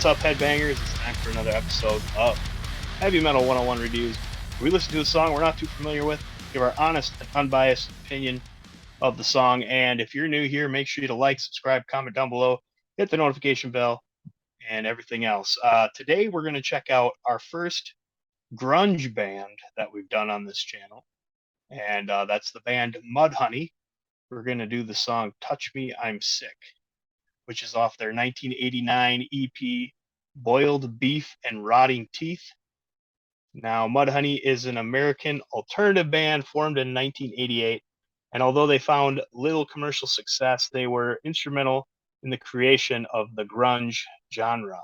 What's up, headbangers? It's time for another episode of Heavy Metal 101 Reviews. We listen to a song we're not too familiar with, give our honest and unbiased opinion of the song. And if you're new here, make sure you to like, subscribe, comment down below, hit the notification bell, and everything else. Today, we're going to check out our first grunge band that we've done on this channel, and that's the band Mudhoney. We're going to do the song Touch Me, I'm Sick, which is off their 1989 EP, Boiled Beef and Rotting Teeth. Now, Mudhoney is an American alternative band formed in 1988, and although they found little commercial success, they were instrumental in the creation of the grunge genre.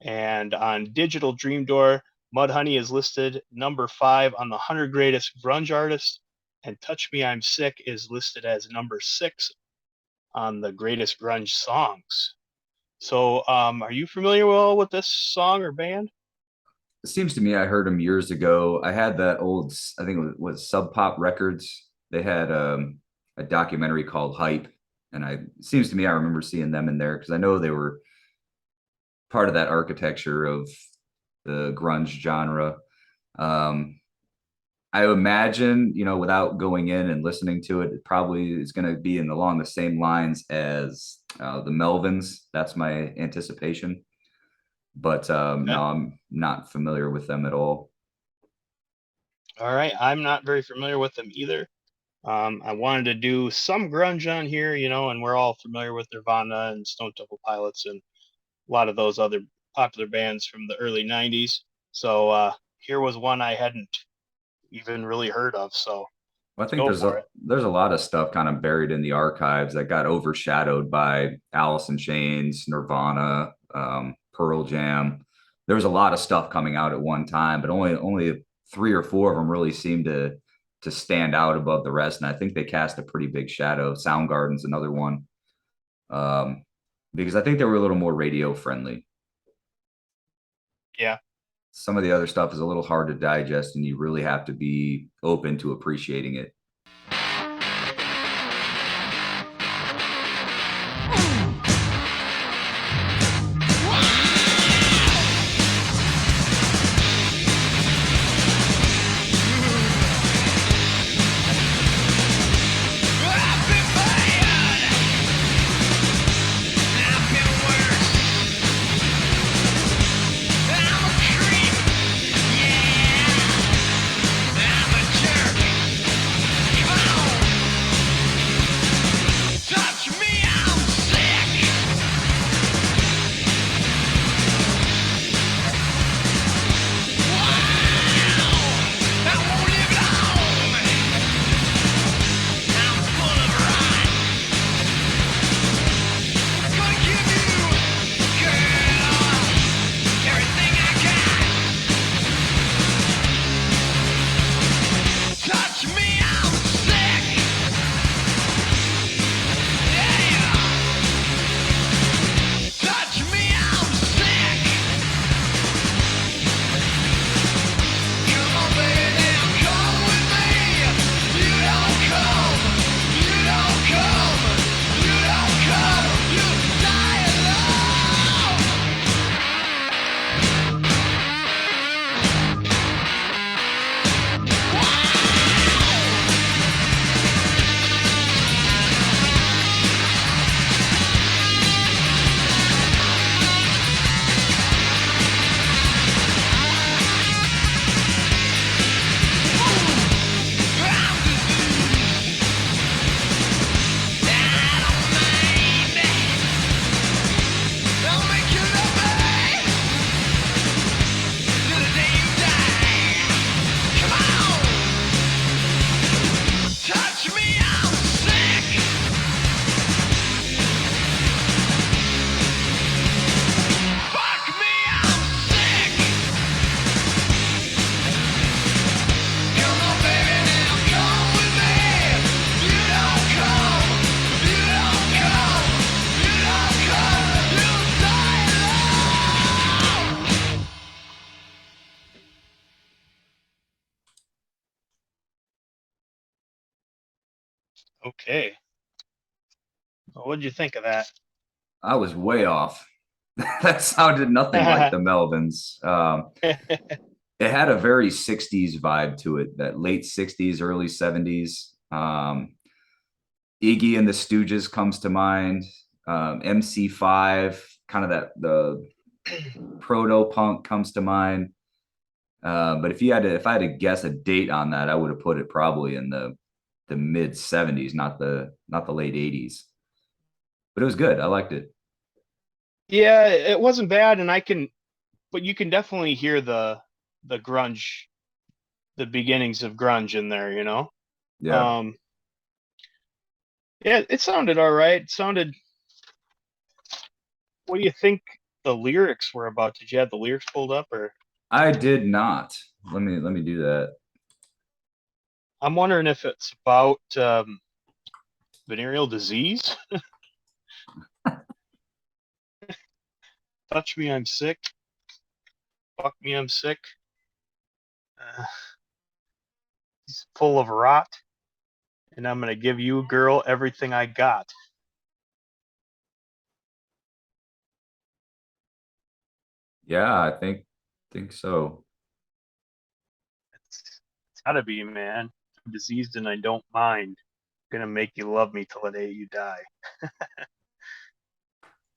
And on Digital Dream Door, Mudhoney is listed number 5 on the 100 greatest grunge artists, and Touch Me I'm Sick is listed as number 6 on the greatest grunge songs. So, are you familiar with this song or band? It seems to me I heard them years ago. I had that old, I think it was Sub Pop Records. They had a documentary called Hype, and it seems to me I remember seeing them in there because I know they were part of that architecture of the grunge genre. Um, I imagine, without going in and listening to it, it probably is going to be along the same lines as the Melvins. That's my anticipation. But Okay. no, I'm not familiar with them at all. All right. I'm not very familiar with them either. I wanted to do some grunge on here, and we're all familiar with Nirvana and Stone Temple Pilots and a lot of those other popular bands from the early 90s. So here was one I hadn't even really heard of. So Well, I let's think go there's for a it. there's a lot of stuff kind of buried in the archives that got overshadowed by Alice in Chains, Nirvana, Pearl Jam. There was a lot of stuff coming out at one time, but only three or four of them really seemed to stand out above the rest. And I think they cast a pretty big shadow. Soundgarden's another one, because I think they were a little more radio friendly. Yeah. Some of the other stuff is a little hard to digest, and you really have to be open to appreciating it. Okay. Well, what did you think of that? I was way off. That sounded nothing like the Melvins. It had a very 60s vibe to it, that late 60s, early 70s. Iggy and the Stooges comes to mind. MC5, kind of that the proto punk comes to mind. But if I had to guess a date on that, I would have put it probably in the mid 70s, not the late 80s. But it was good. I liked it. Yeah, it wasn't bad, but you can definitely hear the grunge, the beginnings of grunge in there, you know. Yeah. Um, yeah, it sounded all right. It sounded. What do you think the lyrics were about? Did you have the lyrics pulled up, or I did not. Let me do that. I'm wondering if it's about venereal disease? Touch me, I'm sick. Fuck me, I'm sick. Uh, he's full of rot, and I'm gonna give you, girl, everything I got. Yeah, I think so. It's gotta be, man. I'm diseased and I don't mind. Gonna make you love me till the day you die.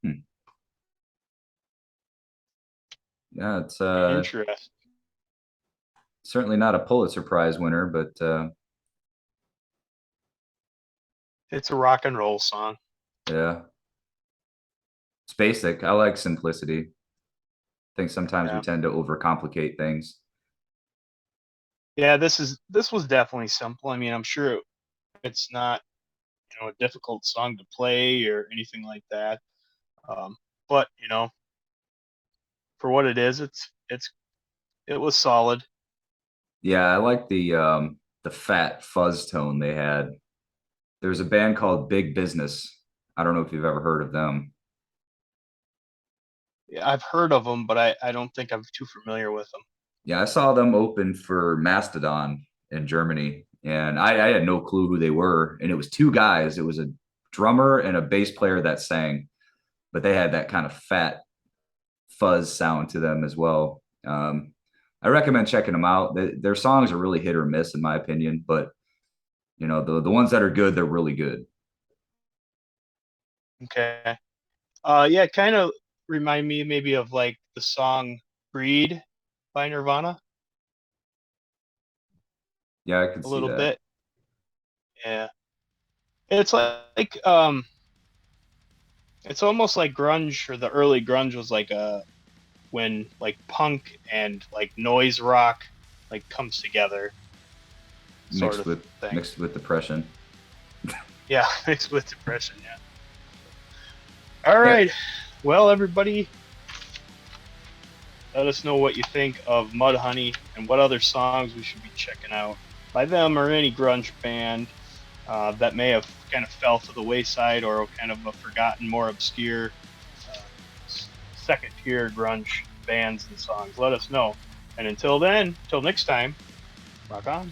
Hmm. Yeah, it's Interesting. certainly not a Pulitzer Prize winner, but It's a rock and roll song. yeah, it's basic. I like simplicity. I think sometimes we Yeah. tend to overcomplicate things. Yeah, this was definitely simple. I mean, I'm sure it's not, a difficult song to play or anything like that. Um, but for what it is, it was solid. Yeah, I like the fat fuzz tone they had. There's a band called Big Business. I don't know if you've ever heard of them. Yeah, I've heard of them, but I don't think I'm too familiar with them. Yeah, I saw them open for Mastodon in Germany, and I had no clue who they were. And it was two guys. It was a drummer and a bass player that sang, but they had that kind of fat fuzz sound to them as well. I recommend checking them out. Their songs are really hit or miss, in my opinion, but the ones that are good, they're really good. Okay. Yeah, kind of remind me maybe of like the song "Breed" by Nirvana Yeah, I can a see little that. bit. Yeah, it's it's almost like grunge, or the early grunge was like when like punk and like noise rock like comes together, sort Mixed of with thing. mixed with depression. Yeah, mixed with depression. Yeah. All Yeah, right. Well, everybody, let us know what you think of Mudhoney and what other songs we should be checking out by them or any grunge band that may have kind of fell to the wayside or kind of a forgotten, more obscure uh, second tier grunge bands and songs. Let us know. And until then, till next time, rock on.